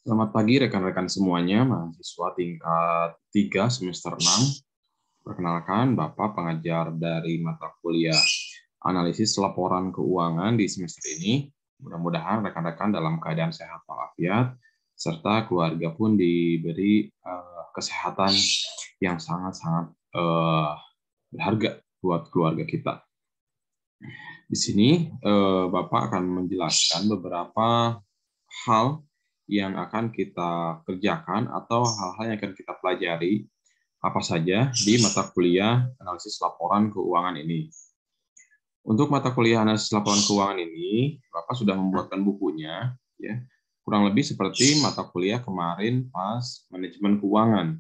Selamat pagi rekan-rekan semuanya, mahasiswa tingkat 3 semester 6. Perkenalkan, Bapak pengajar dari mata kuliah analisis laporan keuangan di semester ini. Mudah-mudahan rekan-rekan dalam keadaan sehat walafiat, serta keluarga pun diberi kesehatan yang sangat-sangat berharga buat keluarga kita. Di sini Bapak akan menjelaskan beberapa hal yang akan kita kerjakan atau hal-hal yang akan kita pelajari apa saja di mata kuliah analisis laporan keuangan ini. Untuk mata kuliah analisis laporan keuangan ini, Bapak sudah membuatkan bukunya, ya. Kurang lebih seperti mata kuliah kemarin pas manajemen keuangan,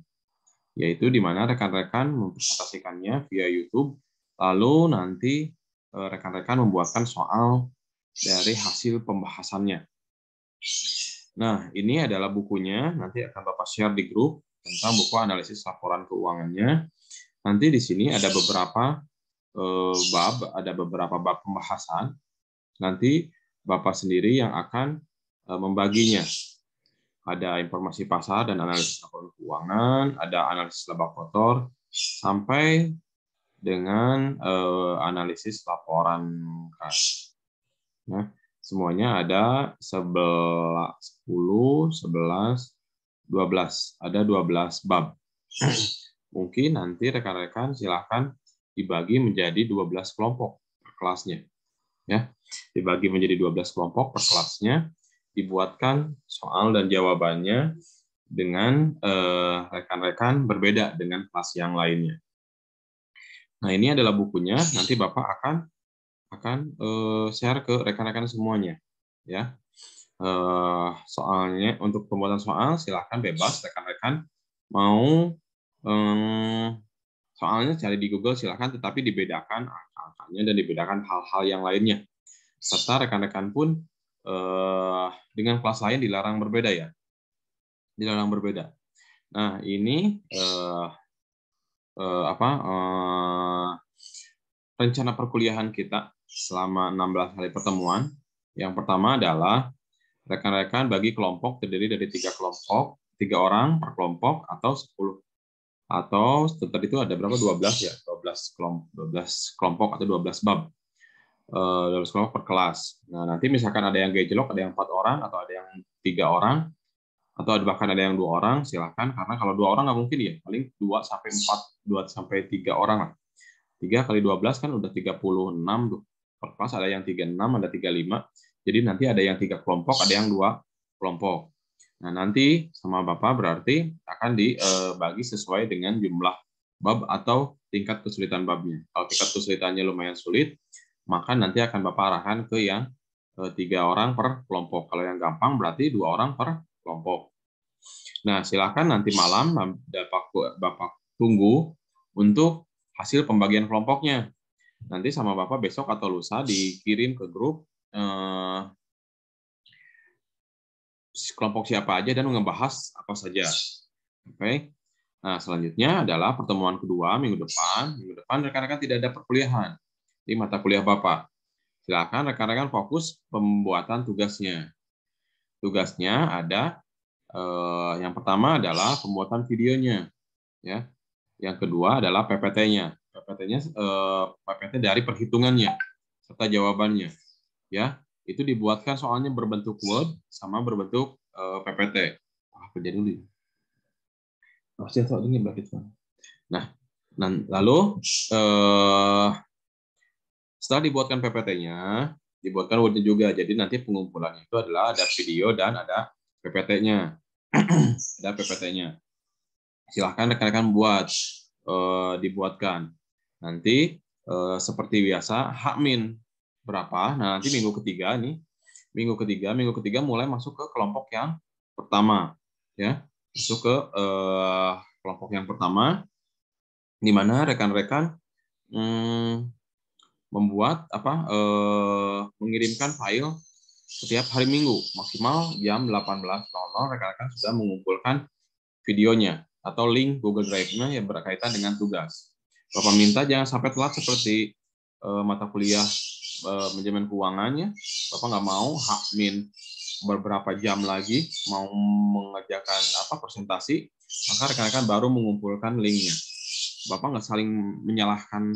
yaitu di mana rekan-rekan mempresentasikannya via YouTube, lalu nanti rekan-rekan membuatkan soal dari hasil pembahasannya. Nah, ini adalah bukunya, nanti akan Bapak share di grup tentang buku analisis laporan keuangannya. Nanti di sini ada beberapa bab pembahasan. Nanti Bapak sendiri yang akan membaginya. Ada informasi pasar dan analisis laporan keuangan, ada analisis laba kotor, sampai dengan analisis laporan kas. Nah, semuanya ada 10, 11, 12. Ada 12 bab. Mungkin nanti rekan-rekan silakan dibagi menjadi 12 kelompok per kelasnya. Ya, dibagi menjadi 12 kelompok per kelasnya, dibuatkan soal dan jawabannya dengan rekan-rekan berbeda dengan kelas yang lainnya. Nah, ini adalah bukunya, nanti Bapak akan share ke rekan-rekan semuanya, ya. Soalnya untuk pembuatan soal silahkan bebas rekan-rekan mau soalnya cari di Google silahkan, tetapi dibedakan angka-angkanya dan dibedakan hal-hal yang lainnya, serta rekan-rekan pun dengan kelas lain dilarang berbeda, ya, dilarang berbeda. Nah, ini rencana perkuliahan kita selama 16 hari pertemuan. Yang pertama adalah rekan-rekan bagi kelompok terdiri dari 3 kelompok, 3 orang per kelompok atau 10. Atau tadi itu ada berapa? 12 ya, 12 kelompok atau 12 bab. 12 kelompok per kelas. Nah, nanti misalkan ada yang gejlok, ada yang 4 orang atau ada yang 3 orang atau bahkan ada yang 2 orang, silakan, karena kalau 2 orang nggak mungkin ya, paling 2 sampai 4, 2 sampai 3 orang lah. 3 kali 12 kan udah 36 tuh. Per kelas ada yang 36, ada 35. Jadi nanti ada yang 3 kelompok, ada yang 2 kelompok. Nah, nanti sama Bapak berarti akan dibagi sesuai dengan jumlah bab atau tingkat kesulitan babnya. Kalau tingkat kesulitannya lumayan sulit, maka nanti akan Bapak arahkan ke yang 3 orang per kelompok. Kalau yang gampang berarti 2 orang per kelompok. Nah, silakan nanti malam Bapak tunggu untuk hasil pembagian kelompoknya. Nanti sama Bapak besok atau lusa dikirim ke grup kelompok siapa aja dan ngebahas apa saja. Oke. Nah, selanjutnya adalah pertemuan kedua minggu depan. Minggu depan rekan-rekan tidak ada perkuliahan di mata kuliah Bapak. Silakan rekan-rekan fokus pembuatan tugasnya. Tugasnya ada yang pertama adalah pembuatan videonya, ya. Yang kedua adalah PPT-nya. PPT-nya PPT dari perhitungannya serta jawabannya, ya. Itu dibuatkan soalnya berbentuk Word sama berbentuk PPT. Kerja dulu. Nah, lalu setelah dibuatkan PPT-nya, dibuatkan Word juga. Jadi nanti pengumpulannya itu adalah ada video dan ada PPT-nya. Ada PPT-nya. Silahkan rekan-rekan buat, dibuatkan. Nanti seperti biasa, H-min berapa? Nah, nanti minggu ketiga nih, minggu ketiga mulai masuk ke kelompok yang pertama, ya, masuk ke kelompok yang pertama, di mana rekan-rekan membuat mengirimkan file setiap hari Minggu, maksimal jam 18.00 rekan-rekan sudah mengumpulkan videonya atau link Google Drive-nya yang berkaitan dengan tugas. Bapak minta jangan sampai telat seperti mata kuliah manajemen keuangannya. Bapak nggak mau H-min beberapa jam lagi mau mengerjakan presentasi, maka rekan-rekan baru mengumpulkan linknya. Bapak nggak saling menyalahkan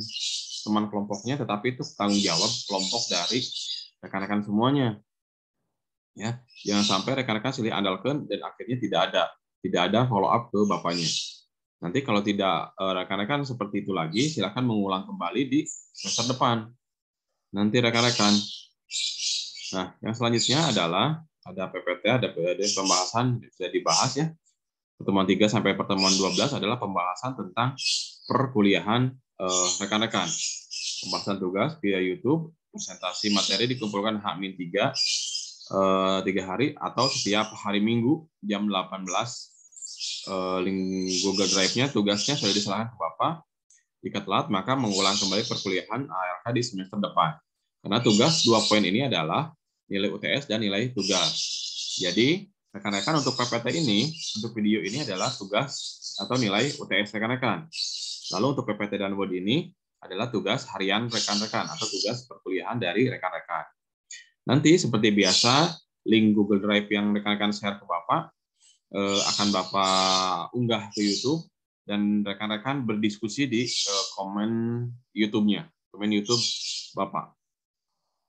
teman kelompoknya, tetapi itu tanggung jawab kelompok dari rekan-rekan semuanya. Ya, jangan sampai rekan-rekan silih andalkan dan akhirnya tidak ada follow up ke bapaknya. Nanti kalau tidak rekan-rekan seperti itu lagi, silakan mengulang kembali di semester depan. Nanti rekan-rekan. Nah, yang selanjutnya adalah ada PPT, ada pembahasan sudah dibahas ya. Pertemuan 3 sampai pertemuan 12 adalah pembahasan tentang perkuliahan rekan-rekan. Pembahasan tugas via YouTube, presentasi materi dikumpulkan H-3 3 hari atau setiap hari Minggu jam 18. Link Google Drive-nya tugasnya sudah diserahkan ke Bapak. Jika telat, maka mengulang kembali perkuliahan ALK di semester depan. Karena tugas 2 poin ini adalah nilai UTS dan nilai tugas. Jadi, rekan-rekan untuk PPT ini, untuk video ini adalah tugas atau nilai UTS rekan-rekan. Lalu untuk PPT dan Word ini adalah tugas harian rekan-rekan atau tugas perkuliahan dari rekan-rekan. Nanti seperti biasa, link Google Drive yang rekan-rekan share ke Bapak akan Bapak unggah ke YouTube dan rekan-rekan berdiskusi di komen YouTube-nya, komen YouTube Bapak.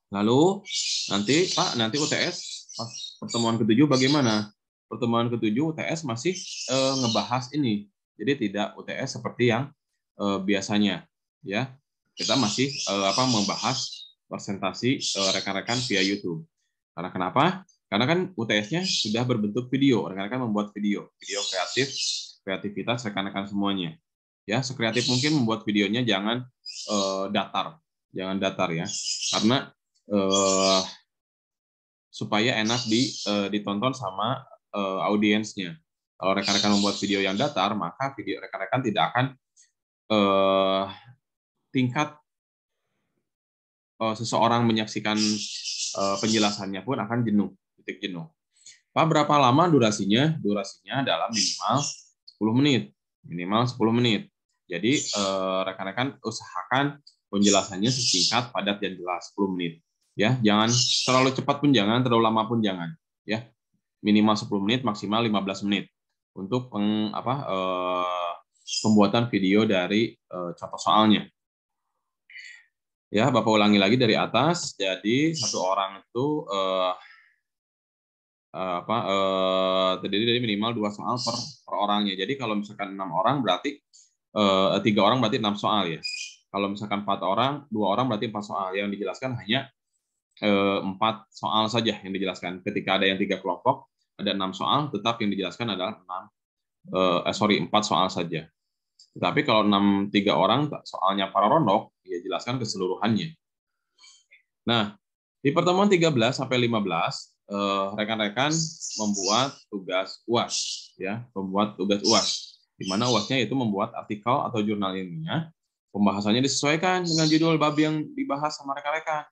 Lalu nanti Pak, nanti UTS pertemuan ke-7 bagaimana? Pertemuan ke-7 UTS masih ngebahas ini. Jadi tidak UTS seperti yang biasanya ya. Kita masih membahas presentasi rekan-rekan via YouTube. Karena kenapa? Karena kan UTS-nya sudah berbentuk video. Rekan-rekan membuat video kreativitas rekan-rekan semuanya. Ya, sekreatif mungkin membuat videonya jangan datar ya. Karena supaya enak ditonton sama audiensnya. Kalau rekan-rekan membuat video yang datar, maka video rekan-rekan tidak akan tingkat seseorang menyaksikan penjelasannya pun akan titik jenuh. Pak, berapa lama durasinya? Durasinya adalah minimal 10 menit. Minimal 10 menit. Jadi rekan-rekan usahakan penjelasannya singkat, padat, dan jelas 10 menit. Ya, jangan terlalu cepat pun jangan, terlalu lama pun jangan. Ya, minimal 10 menit, maksimal 15 menit untuk pembuatan video dari contoh soalnya. Ya, Bapak ulangi lagi dari atas. Jadi satu orang itu terdiri dari minimal 2 soal per orangnya. Jadi kalau misalkan 6 orang berarti 3 orang berarti 6 soal ya. Kalau misalkan 4 orang, 2 orang berarti 4 soal. Yang dijelaskan hanya 4 soal saja yang dijelaskan. Ketika ada yang 3 kelompok, ada 6 soal, tetap yang dijelaskan adalah 4 soal saja. Tetapi kalau 3 orang soalnya para rondok, ya jelaskan keseluruhannya. Nah, di pertemuan 13 sampai 15, rekan-rekan membuat tugas UAS, ya, membuat tugas UAS. Di mana UASnya itu membuat artikel atau jurnal ilmiah, pembahasannya disesuaikan dengan judul bab yang dibahas sama rekan-rekan.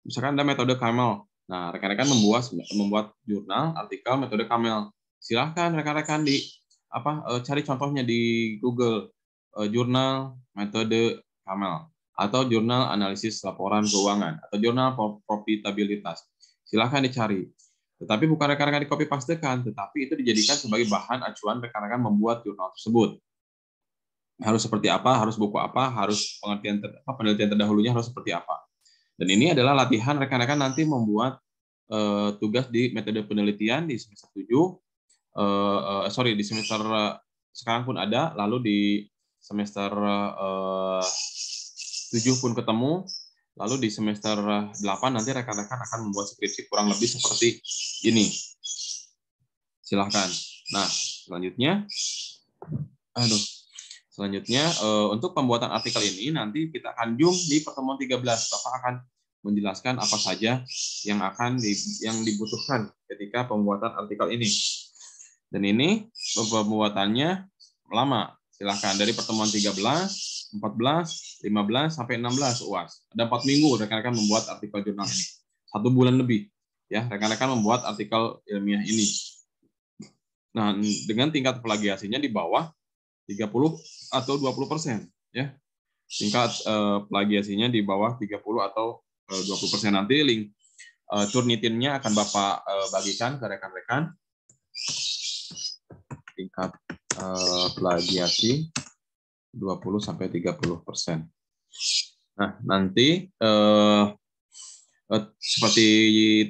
Misalkan ada metode Camel. Nah, rekan-rekan membuat jurnal, artikel metode Camel. Silahkan rekan-rekan cari contohnya di Google, jurnal metode Camel atau jurnal analisis laporan keuangan atau jurnal profitabilitas. Silahkan dicari. Tetapi bukan rekan-rekan di copy pastekan, tetapi itu dijadikan sebagai bahan acuan rekan-rekan membuat jurnal tersebut. Harus seperti apa, harus buku apa, harus penelitian terdahulunya harus seperti apa. Dan ini adalah latihan rekan-rekan nanti membuat tugas di metode penelitian di semester 7. Di semester sekarang pun ada, lalu di semester 7 pun ketemu, lalu di semester 8 nanti rekan-rekan akan membuat skripsi kurang lebih seperti ini. Silahkan. Nah, selanjutnya untuk pembuatan artikel ini nanti kita akan zoom di pertemuan 13. Bapak akan menjelaskan apa saja yang dibutuhkan ketika pembuatan artikel ini. Dan ini pembuatannya lama. Silahkan dari pertemuan 13, 14, 15 sampai 16 UAS. Ada 4 minggu rekan-rekan membuat artikel jurnal ini. 1 bulan lebih ya rekan-rekan membuat artikel ilmiah ini. Nah, dengan tingkat plagiasinya di bawah 30 atau 20% ya. Tingkat plagiasinya di bawah 30 atau 20%. Nanti link Turnitinnya akan Bapak bagikan ke rekan-rekan. Tingkat plagiasi 20-30%. Nah, nanti seperti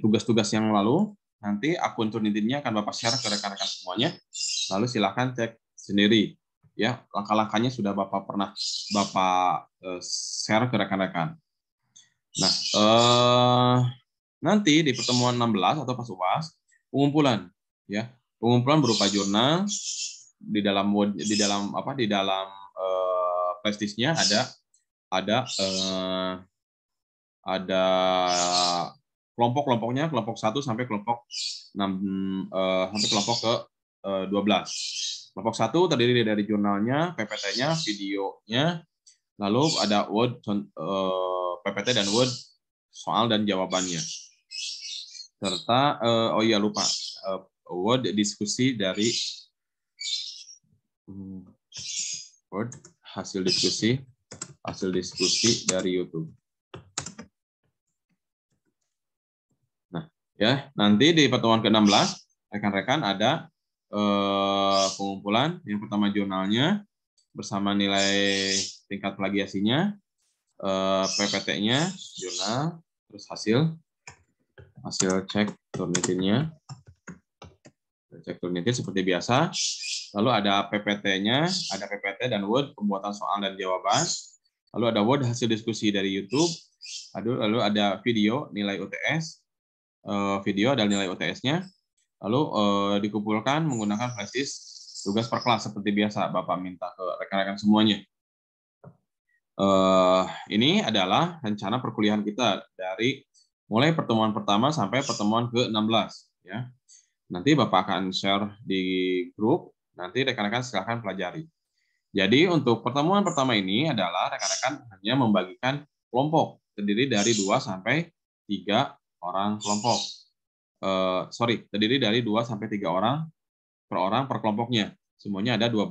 tugas-tugas yang lalu, nanti akun Turnitinnya akan Bapak share ke rekan-rekan semuanya. Lalu silakan cek sendiri. Ya, langkah-langkahnya sudah Bapak share ke rekan-rekan. Nah, nanti di pertemuan 16 atau pas UAS, pengumpulan, ya, pengumpulan berupa jurnal di dalam prestisnya ada kelompok-kelompoknya, kelompok 1 sampai kelompok 6 sampai kelompok ke 12. Kelompok 1 terdiri dari jurnalnya, PPT-nya, videonya, lalu ada Word PPT dan Word soal dan jawabannya. Serta Word diskusi dari Word hasil diskusi dari YouTube. Nah, ya, nanti di pertemuan ke-16 rekan-rekan ada pengumpulan. Yang pertama jurnalnya bersama nilai tingkat plagiasinya, PPT-nya, jurnal, terus hasil cek Turnitinnya. Cek Turnitin seperti biasa. Lalu ada PPT-nya, ada PPT dan Word pembuatan soal dan jawaban. Lalu ada Word hasil diskusi dari YouTube. Lalu ada video nilai UTS, video dan nilai UTS-nya. Lalu dikumpulkan menggunakan flashdisk tugas per kelas seperti biasa Bapak minta ke rekan-rekan semuanya. Ini adalah rencana perkuliahan kita dari mulai pertemuan pertama sampai pertemuan ke-16. Ya. Nanti Bapak akan share di grup, nanti rekan-rekan silakan pelajari. Jadi untuk pertemuan pertama ini adalah rekan-rekan hanya membagikan kelompok, terdiri dari 2 sampai 3 orang kelompok. Terdiri dari 2 sampai 3 orang per kelompoknya. Semuanya ada 12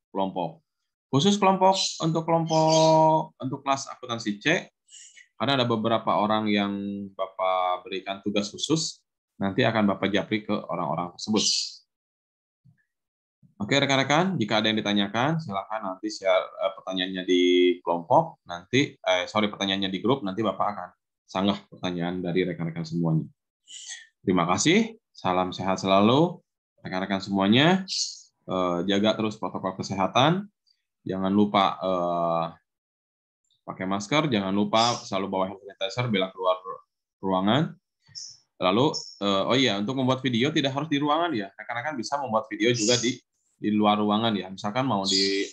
kelompok. Khusus untuk kelas akuntansi C, karena ada beberapa orang yang Bapak berikan tugas khusus, nanti akan Bapak japri ke orang-orang tersebut. Oke rekan-rekan, jika ada yang ditanyakan, silakan nanti share pertanyaannya di kelompok, pertanyaannya di grup, nanti Bapak akan sanggah pertanyaan dari rekan-rekan semuanya. Terima kasih, salam sehat selalu, rekan-rekan semuanya, jaga terus protokol kesehatan, jangan lupa pakai masker, jangan lupa selalu bawa hand sanitizer bila keluar ruangan. Lalu, untuk membuat video tidak harus di ruangan ya, rekan-rekan bisa membuat video juga di luar ruangan ya. Misalkan mau di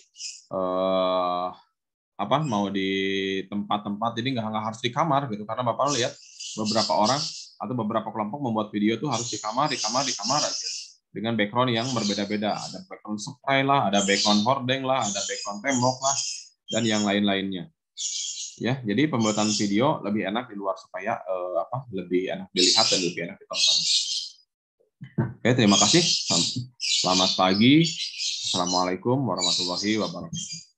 tempat-tempat, jadi nggak harus di kamar gitu. Karena Bapak lihat beberapa orang atau beberapa kelompok membuat video itu harus di kamar aja. Dengan background yang berbeda-beda. Ada background spray lah, ada background hordeng lah, ada background tembok lah, dan yang lain-lainnya. Ya, jadi pembuatan video lebih enak di luar supaya lebih enak dilihat dan lebih enak ditonton. Oke, terima kasih. Selamat pagi. Assalamualaikum warahmatullahi wabarakatuh.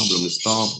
Belum di stop.